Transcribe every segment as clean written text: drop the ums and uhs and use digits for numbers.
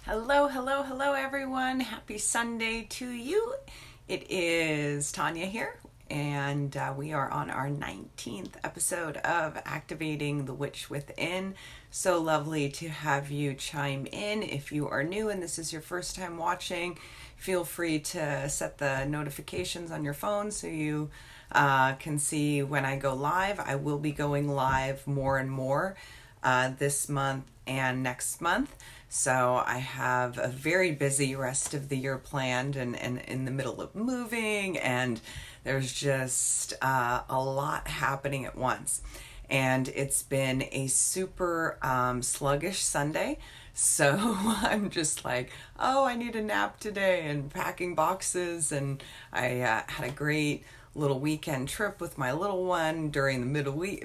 Hello, hello, hello, everyone. Happy Sunday to you. It is Tanya here, and we are on our 19th episode of Activating the Witch Within. So lovely to have you chime in. If you are new and this is your first time watching, feel free to set the notifications on your phone so you can see when I go live. I will be going live more and more this month and next month. So I have a very busy rest of the year planned and in the middle of moving, and there's just a lot happening at once. And it's been a super sluggish Sunday. So I'm just like, oh, I need a nap today and packing boxes. And I had a great little weekend trip with my little one during the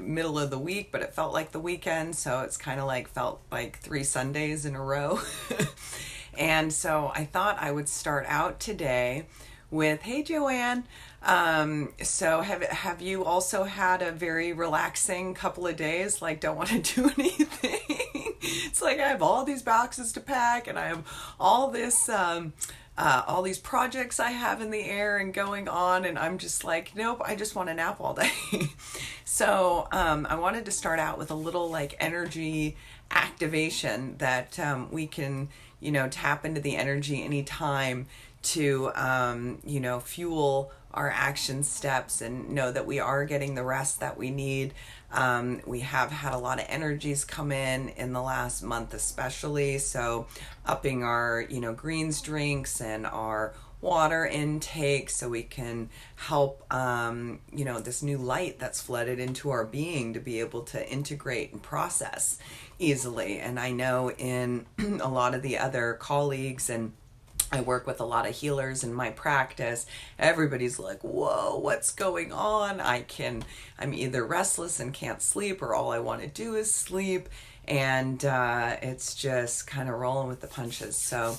middle of the week, but it felt like the weekend, so it's kind of like felt like 3 Sundays in a row. And so I thought I would start out today with, hey Joanne, so have you also had a very relaxing couple of days, like don't want to do anything? It's like I have all these boxes to pack and I have all these projects I have in the air and going on, and I'm just like, nope, I just want to nap all day. So I wanted to start out with a little like energy activation that we can, tap into the energy anytime to, fuel our action steps and know that we are getting the rest that we need. We have had a lot of energies come in the last month especially, so upping our greens drinks and our water intake so we can help this new light that's flooded into our being to be able to integrate and process easily. And I know in a lot of the other colleagues, and I work with a lot of healers in my practice, everybody's like, whoa, what's going on? I'm either restless and can't sleep, or all I want to do is sleep. And it's just kind of rolling with the punches. So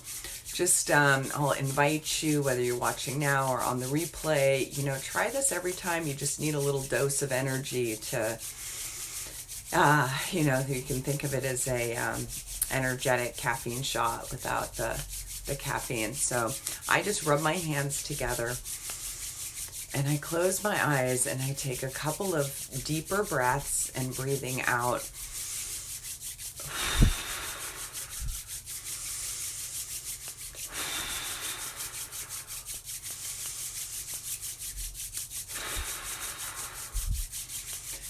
just I'll invite you, whether you're watching now or on the replay, try this every time you just need a little dose of energy to, you can think of it as a energetic caffeine shot without the caffeine. So I just rub my hands together and I close my eyes and I take a couple of deeper breaths and breathing out.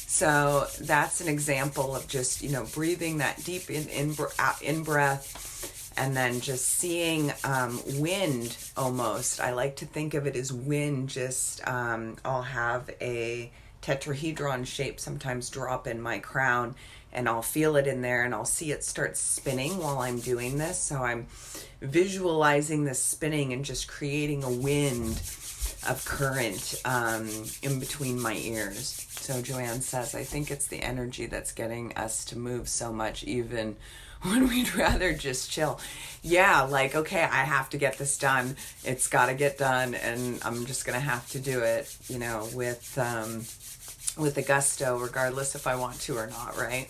So that's an example of just, breathing that deep in breath, and then just seeing wind almost. I like to think of it as wind. Just I'll have a tetrahedron shape sometimes drop in my crown, and I'll feel it in there, and I'll see it start spinning while I'm doing this. So I'm visualizing this spinning and just creating a wind of current in between my ears. So Joanne says, I think it's the energy that's getting us to move so much, even when we'd rather just chill. Yeah, like, okay, I have to get this done. It's got to get done, and I'm just going to have to do it, with the gusto, regardless if I want to or not, right?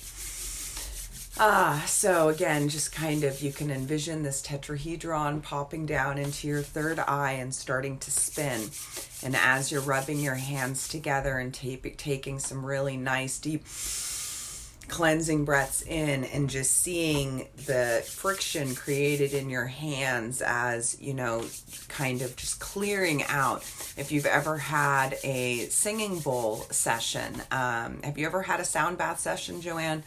So again, just kind of, you can envision this tetrahedron popping down into your third eye and starting to spin. And as you're rubbing your hands together and taking some really nice deep cleansing breaths in, and just seeing the friction created in your hands as, kind of just clearing out. If you've ever had a singing bowl session, have you ever had a sound bath session, Joanne?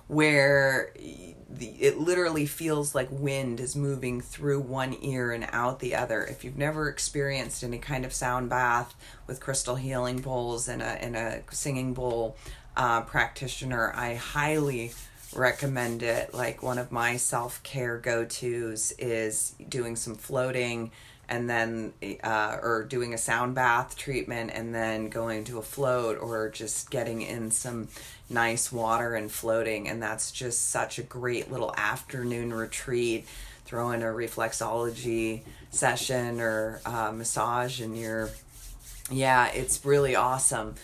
Where it literally feels like wind is moving through one ear and out the other. If you've never experienced any kind of sound bath with crystal healing bowls and a singing bowl practitioner, I highly recommend it. Like, one of my self-care go-tos is doing some floating, and then or doing a sound bath treatment and then going to a float, or just getting in some nice water and floating. And that's just such a great little afternoon retreat. Throw in a reflexology session or massage, and it's really awesome.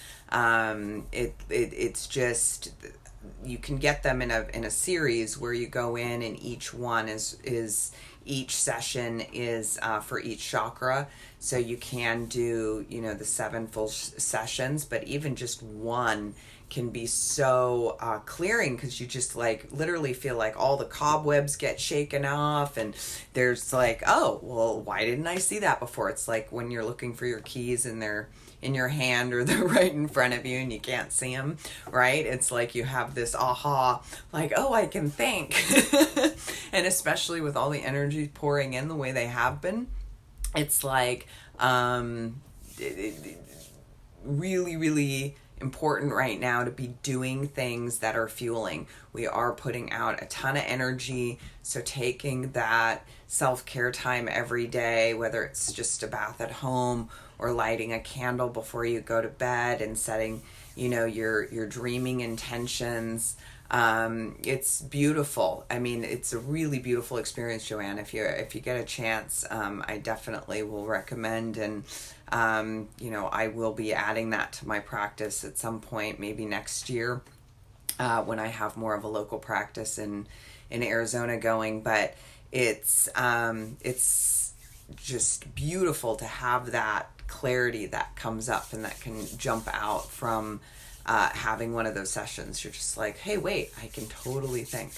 It's just you can get them in a series where you go in, and each one is each session is for each chakra. So you can do, the 7 full sessions, but even just one can be so clearing, because you just like literally feel like all the cobwebs get shaken off, and there's like, oh, well, why didn't I see that before? It's like when you're looking for your keys and they're in your hand or they're right in front of you and you can't see them, right? It's like you have this aha, like, oh, I can think. And especially with all the energy pouring in the way they have been, it's like really, really important right now to be doing things that are fueling. We are putting out a ton of energy, so taking that self-care time every day, whether it's just a bath at home or lighting a candle before you go to bed and setting, your dreaming intentions. It's beautiful. I mean, it's a really beautiful experience, Joanne. If you get a chance, I definitely will recommend. And I will be adding that to my practice at some point, maybe next year, when I have more of a local practice in Arizona going. But it's just beautiful to have that clarity that comes up and that can jump out from having one of those sessions. You're just like, hey, wait, I can totally think.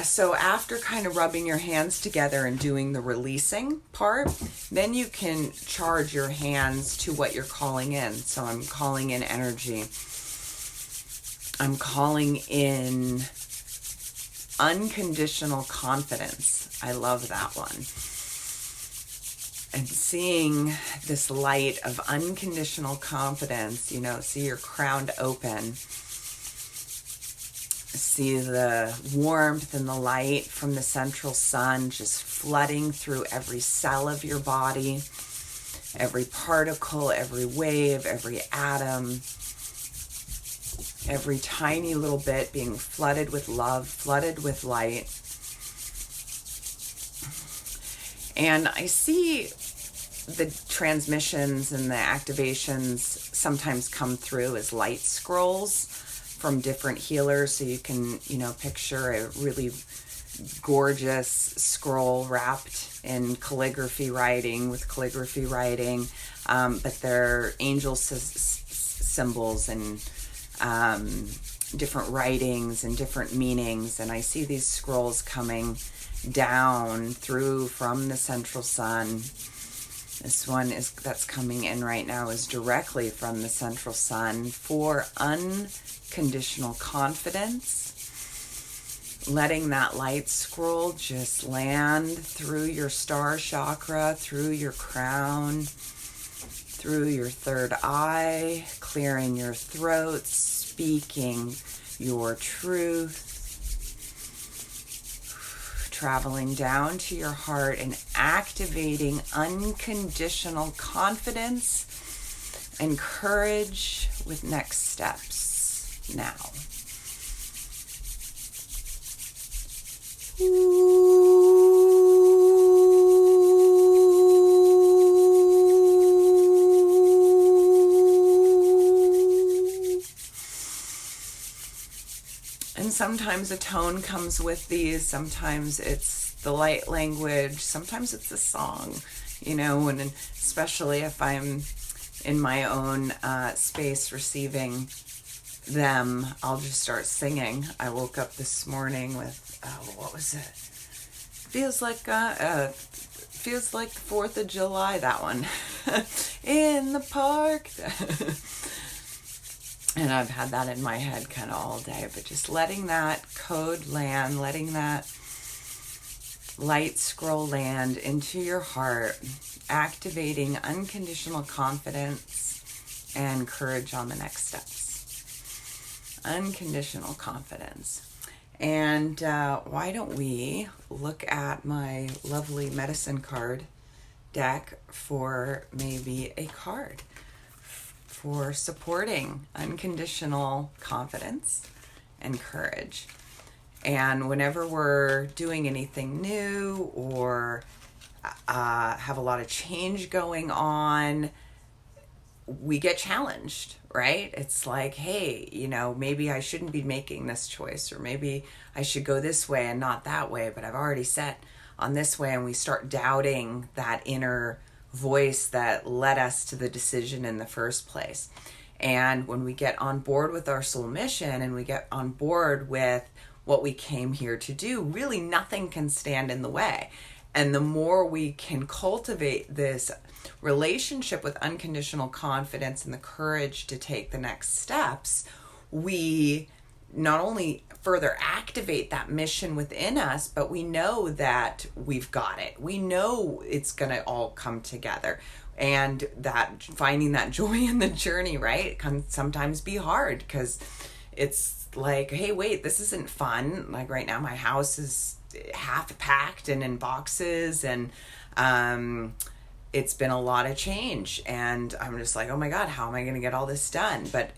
So after kind of rubbing your hands together and doing the releasing part, then you can charge your hands to what you're calling in. So I'm calling in energy. I'm calling in unconditional confidence. I love that one. And seeing this light of unconditional confidence, see your crown open. See the warmth and the light from the central sun just flooding through every cell of your body, every particle, every wave, every atom, every tiny little bit being flooded with love, flooded with light. And I see the transmissions and the activations sometimes come through as light scrolls from different healers. So you can, picture a really gorgeous scroll wrapped in calligraphy writing, but they're angel symbols and different writings and different meanings. And I see these scrolls coming down through from the central sun. This one that's coming in right now is directly from the central sun for unconditional confidence. Letting that light scroll just land through your star chakra, through your crown, through your third eye, clearing your throat, speaking your truth, traveling down to your heart and activating unconditional confidence and courage with next steps now. And sometimes a tone comes with these, sometimes it's the light language, sometimes it's a song, and especially if I'm in my own space receiving them, I'll just start singing. I woke up this morning with, what was it? Feels like the 4th of July, that one. In the park. And I've had that in my head kind of all day, but just letting that code land, letting that light scroll land into your heart, activating unconditional confidence and courage on the next steps. Unconditional confidence. And why don't we look at my lovely medicine card deck for maybe a card for supporting unconditional confidence and courage. And whenever we're doing anything new or have a lot of change going on, we get challenged, right? It's like, hey, maybe I shouldn't be making this choice, or maybe I should go this way and not that way, but I've already set on this way. And we start doubting that inner voice that led us to the decision in the first place. And when we get on board with our soul mission and we get on board with what we came here to do, really nothing can stand in the way. And the more we can cultivate this relationship with unconditional confidence and the courage to take the next steps, we not only further activate that mission within us, but we know that we've got it. We know it's going to all come together. And that finding that joy in the journey, right? It can sometimes be hard because it's like, hey, wait, this isn't fun. Like right now, my house is half packed and in boxes, and it's been a lot of change. And I'm just like, oh my God, how am I going to get all this done? But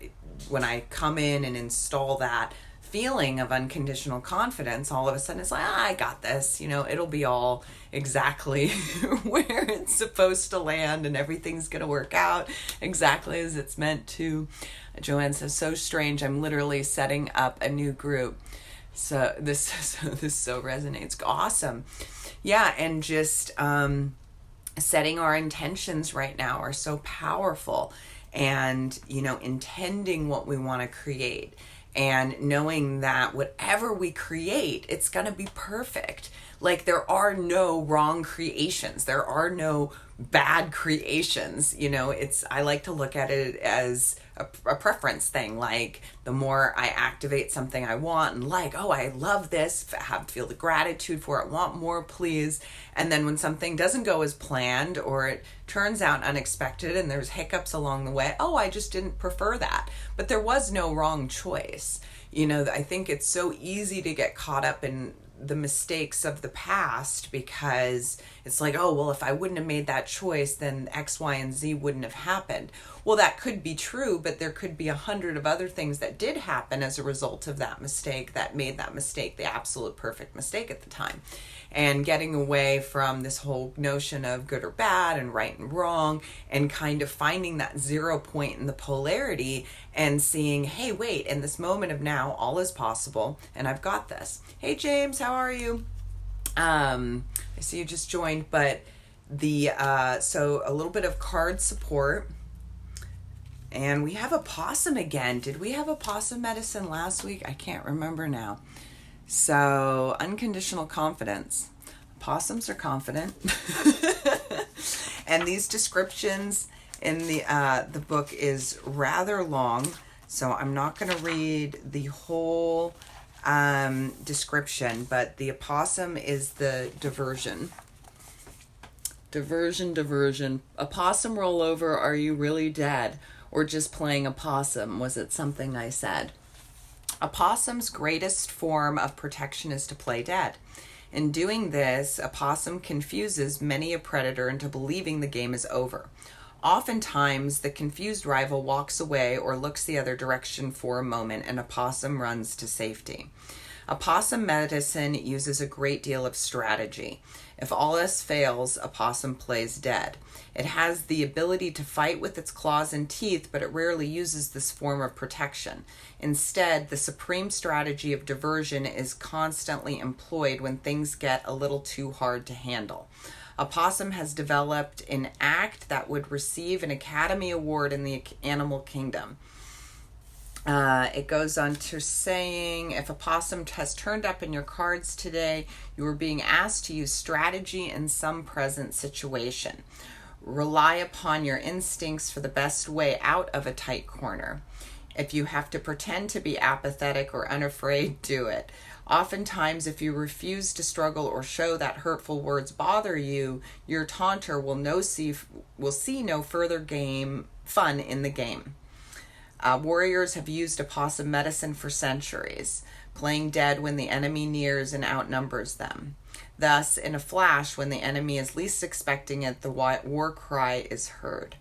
when I come in and install that feeling of unconditional confidence, all of a sudden it's like, I got this, it'll be all exactly where it's supposed to land, and everything's going to work out exactly as it's meant to. Joanne says, so strange. I'm literally setting up a new group. So this so resonates. Awesome. Yeah. And just, setting our intentions right now are so powerful, and, intending what we want to create. And knowing that whatever we create, it's going to be perfect. Like there are no wrong creations. There are no bad creations. I like to look at it as a preference thing. Like the more I activate something I want and like, oh, I love this, feel the gratitude for it, want more, please. And then when something doesn't go as planned, or it turns out unexpected and there's hiccups along the way, oh, I just didn't prefer that. But there was no wrong choice. I think it's so easy to get caught up in the mistakes of the past, because it's like, oh, well, if I wouldn't have made that choice, then X, Y, and Z wouldn't have happened. Well, that could be true, but there could be 100 of other things that did happen as a result of that mistake that made that mistake the absolute perfect mistake at the time. And getting away from this whole notion of good or bad and right and wrong, and kind of finding that 0 point in the polarity and seeing, hey, wait, in this moment of now, all is possible and I've got this. Hey, James, how are you? I see you just joined, but so a little bit of card support. And we have a possum again. Did we have a possum medicine last week? I can't remember now. So, unconditional confidence. Possums are confident. And these descriptions in the book is rather long, so I'm not going to read the whole description, but the opossum is the diversion. Diversion. A possum rollover, are you really dead? Or just playing a possum? Was it something I said? A possum's greatest form of protection is to play dead. In doing this, a possum confuses many a predator into believing the game is over. Oftentimes, the confused rival walks away or looks the other direction for a moment, and a possum runs to safety. A possum medicine uses a great deal of strategy. If all else fails, a possum plays dead. It has the ability to fight with its claws and teeth, but it rarely uses this form of protection. Instead, the supreme strategy of diversion is constantly employed when things get a little too hard to handle. A possum has developed an act that would receive an Academy Award in the animal kingdom. It goes on to saying, if a possum has turned up in your cards today, you are being asked to use strategy in some present situation. Rely upon your instincts for the best way out of a tight corner. If you have to pretend to be apathetic or unafraid, do it. Oftentimes, if you refuse to struggle or show that hurtful words bother you, your taunter will see no further fun in the game. Warriors have used opossum medicine for centuries, playing dead when the enemy nears and outnumbers them. Thus, in a flash, when the enemy is least expecting it, the war cry is heard.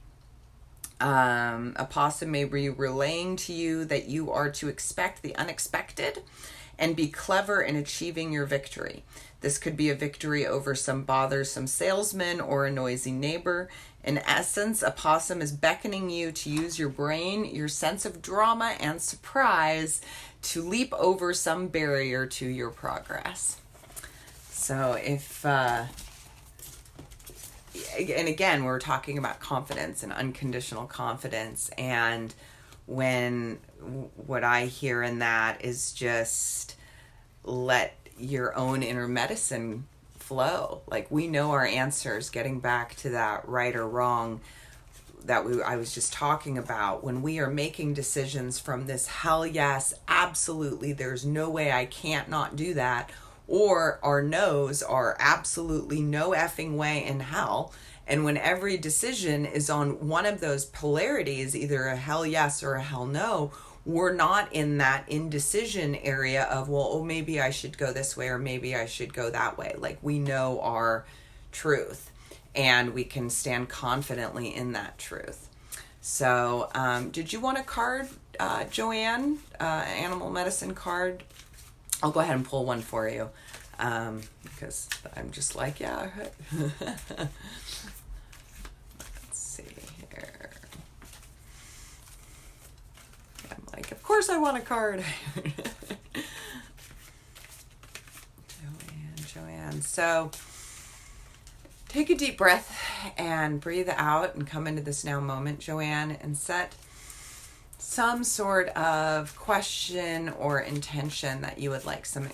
A possum may be relaying to you that you are to expect the unexpected and be clever in achieving your victory. This could be a victory over some bothersome salesman or a noisy neighbor. In essence, a possum is beckoning you to use your brain, your sense of drama and surprise to leap over some barrier to your progress. So and again, we're talking about confidence and unconditional confidence. And what I hear in that is just let your own inner medicine flow. Like, we know our answers, getting back to that right or wrong that I was just talking about. When we are making decisions from this hell yes, absolutely, there's no way, I can't not do that, or our no's are absolutely no effing way in hell. And when every decision is on one of those polarities, either a hell yes or a hell no, we're not in that indecision area of, well, oh, maybe I should go this way or maybe I should go that way. Like, we know our truth and we can stand confidently in that truth. So did you want a card, Joanne, animal medicine card? I'll go ahead and pull one for you because I'm just like, yeah. Let's see here. I'm like, of course I want a card. Joanne. So take a deep breath and breathe out and come into this now moment, Joanne, and set some sort of question or intention that you would like some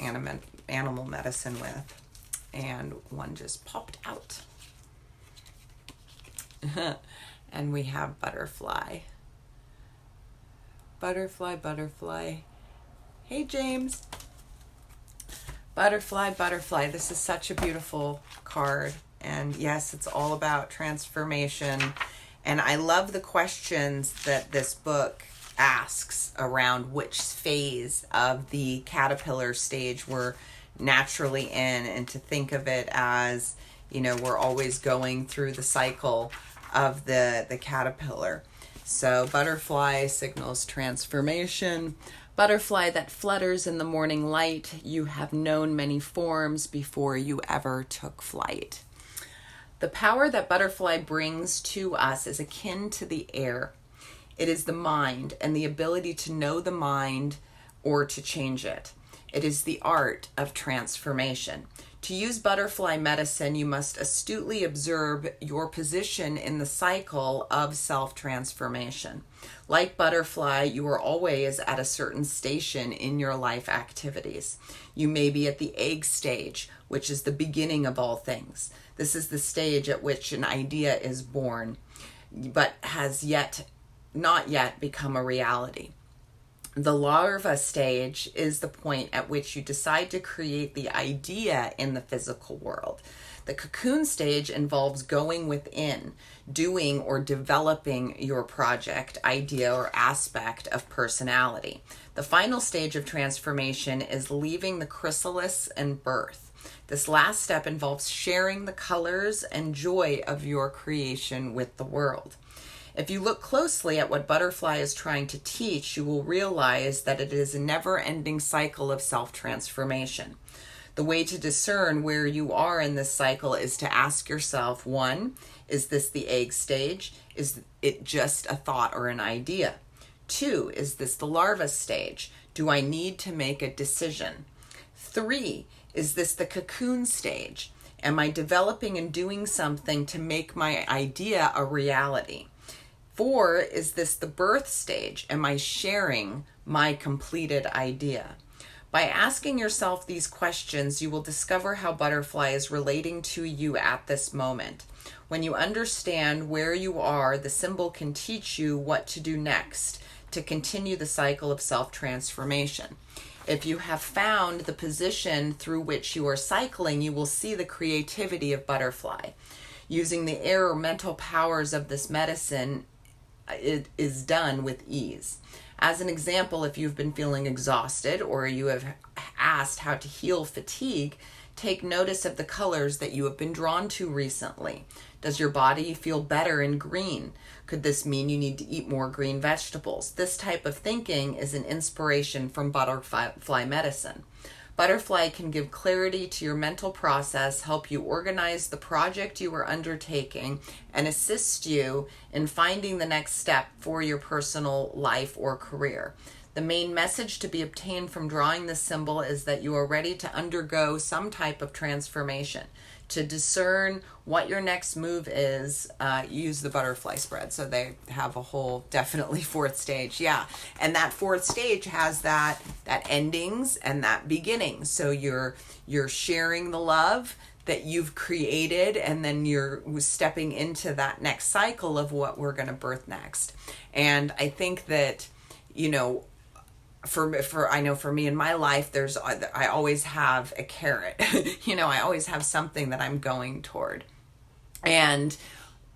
animal medicine with. And one just popped out. And we have butterfly. Butterfly, butterfly. Hey, James. Butterfly, butterfly. This is such a beautiful card. And yes, it's all about transformation. And I love the questions that this book asks around which phase of the caterpillar stage we're naturally in, and to think of it as, you know, we're always going through the cycle of the caterpillar. So butterfly signals transformation. Butterfly that flutters in the morning light, you have known many forms before you ever took flight. The power that butterfly brings to us is akin to the air. It is the mind and the ability to know the mind or to change it. It is the art of transformation. To use butterfly medicine, you must astutely observe your position in the cycle of self-transformation. Like butterfly, you are always at a certain station in your life activities. You may be at the egg stage, which is the beginning of all things. This is the stage at which an idea is born, but has not yet become a reality. The larva stage is the point at which you decide to create the idea in the physical world. The cocoon stage involves going within, doing or developing your project, idea, or aspect of personality. The final stage of transformation is leaving the chrysalis and birth. This last step involves sharing the colors and joy of your creation with the world. If you look closely at what butterfly is trying to teach, you will realize that it is a never-ending cycle of self-transformation. The way to discern where you are in this cycle is to ask yourself, 1, is this the egg stage? Is it just a thought or an idea? 2, is this the larva stage? Do I need to make a decision? 3, is this the cocoon stage? Am I developing and doing something to make my idea a reality? 4, is this the birth stage? Am I sharing my completed idea? By asking yourself these questions, you will discover how butterfly is relating to you at this moment. When you understand where you are, the symbol can teach you what to do next to continue the cycle of self-transformation. If you have found the position through which you are cycling, you will see the creativity of butterfly. Using the air or mental powers of this medicine, it is done with ease. As an example, if you've been feeling exhausted or you have asked how to heal fatigue, take notice of the colors that you have been drawn to recently. Does your body feel better in green? Could this mean you need to eat more green vegetables? This type of thinking is an inspiration from butterfly medicine. Butterfly can give clarity to your mental process, help you organize the project you are undertaking, and assist you in finding the next step for your personal life or career. The main message to be obtained from drawing this symbol is that you are ready to undergo some type of transformation. To discern what your next move is, use the butterfly spread. So they have a whole, definitely fourth stage. Yeah. And that fourth stage has that endings and that beginning. So you're sharing the love that you've created, and then you're stepping into that next cycle of what we're going to birth next. And I think that, I know for me in my life, I always have a carrot. I always have something that I'm going toward. And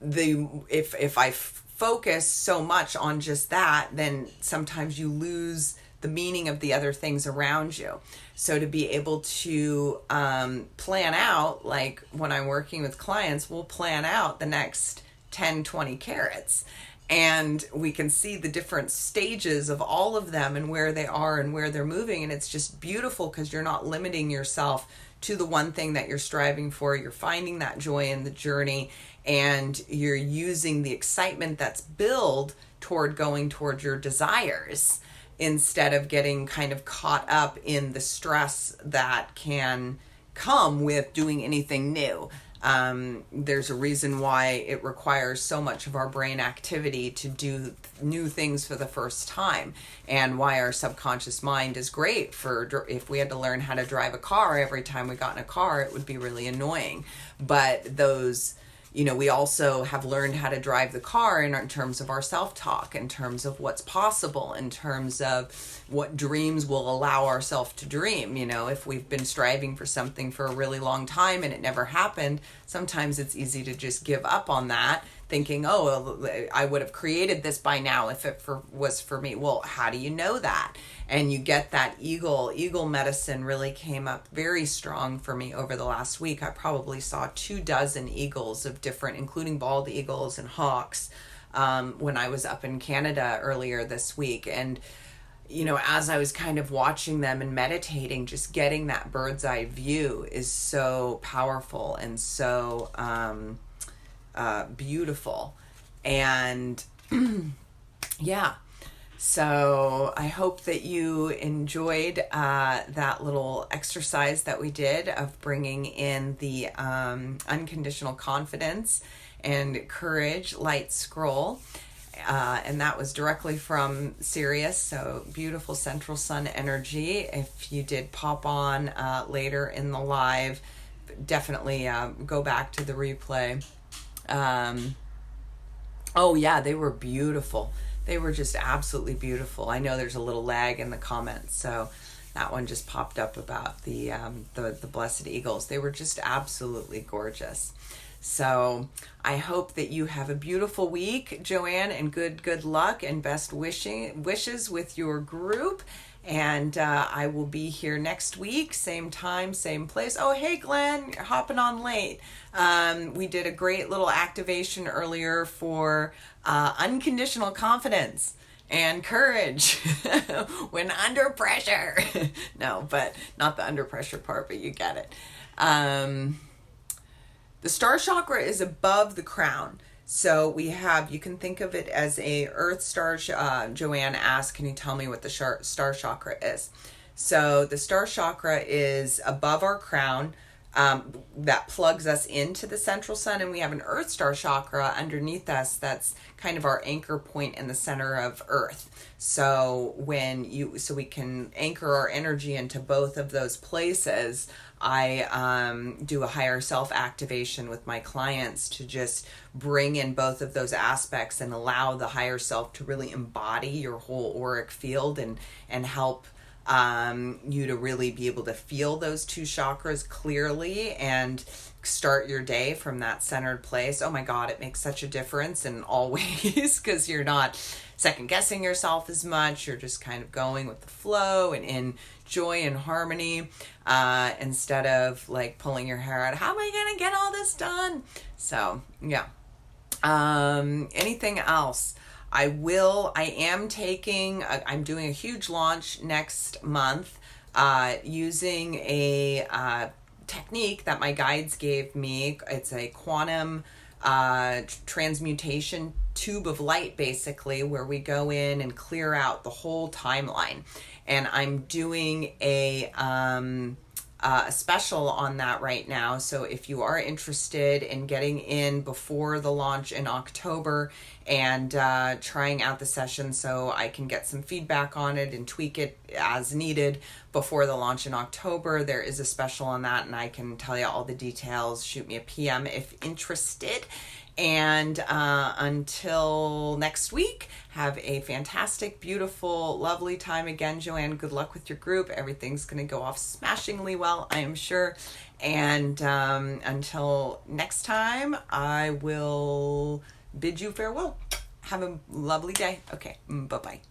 if I focus so much on just that, then sometimes you lose the meaning of the other things around you. So to be able to plan out, like when I'm working with clients, we'll plan out the next 10, 20 carrots. And we can see the different stages of all of them and where they are and where they're moving. And it's just beautiful because you're not limiting yourself to the one thing that you're striving for. You're finding that joy in the journey, and you're using the excitement that's built toward going toward your desires instead of getting kind of caught up in the stress that can come with doing anything new. There's a reason why it requires so much of our brain activity to do new things for the first time, and why our subconscious mind is great for if we had to learn how to drive a car every time we got in a car, it would be really annoying. But those, we also have learned how to drive the car in terms of our self-talk, in terms of what's possible, in terms of what dreams we'll allow ourselves to dream. If we've been striving for something for a really long time and it never happened, sometimes it's easy to just give up on that, thinking, I would have created this by now if it was for me. Well, how do you know that? And you get that eagle medicine really came up very strong for me over the last week. I probably saw 24 eagles of different, including bald eagles and hawks, when I was up in Canada earlier this week. And as I was kind of watching them and meditating, just getting that bird's eye view is so powerful and so beautiful. And yeah. So I hope that you enjoyed that little exercise that we did of bringing in the unconditional confidence and courage light scroll. And that was directly from Sirius, so beautiful central sun energy. If you did pop on later in the live, definitely go back to the replay. Oh yeah, they were beautiful. They were just absolutely beautiful. I know there's a little lag in the comments, so that one just popped up about the blessed eagles. They were just absolutely gorgeous. So I hope that you have a beautiful week, Joanne, and good luck and best wishes with your group. And I will be here next week, same time, same place. Oh, hey, Glenn, you're hopping on late. We did a great little activation earlier for unconditional confidence and courage when under pressure. No, but not the under pressure part, but you get it. The star chakra is above the crown. So you can think of it as a earth star. Joanne asked, can you tell me what the star chakra is? So the star chakra is above our crown, that plugs us into the central sun, and we have an earth star chakra underneath us that's kind of our anchor point in the center of earth. So we can anchor our energy into both of those places. I do a higher self activation with my clients to just bring in both of those aspects and allow the higher self to really embody your whole auric field and help you to really be able to feel those two chakras clearly and start your day from that centered place. Oh my God, it makes such a difference in all ways because you're not second guessing yourself as much. You're just kind of going with the flow and in joy and harmony, instead of like pulling your hair out. How am I gonna get all this done? So yeah. Anything else? I'm doing a huge launch next month, using a technique that my guides gave me. It's a quantum transmutation tube of light, basically, where we go in and clear out the whole timeline. And I'm doing a special on that right now. So if you are interested in getting in before the launch in October and trying out the session so I can get some feedback on it and tweak it as needed before the launch in October, there is a special on that, and I can tell you all the details. Shoot me a PM if interested. And until next week, have a fantastic, beautiful, lovely time. Again, Joanne, good luck with your group. Everything's going to go off smashingly well, I am sure. And until next time, I will bid you farewell. Have a lovely day. Okay, bye-bye.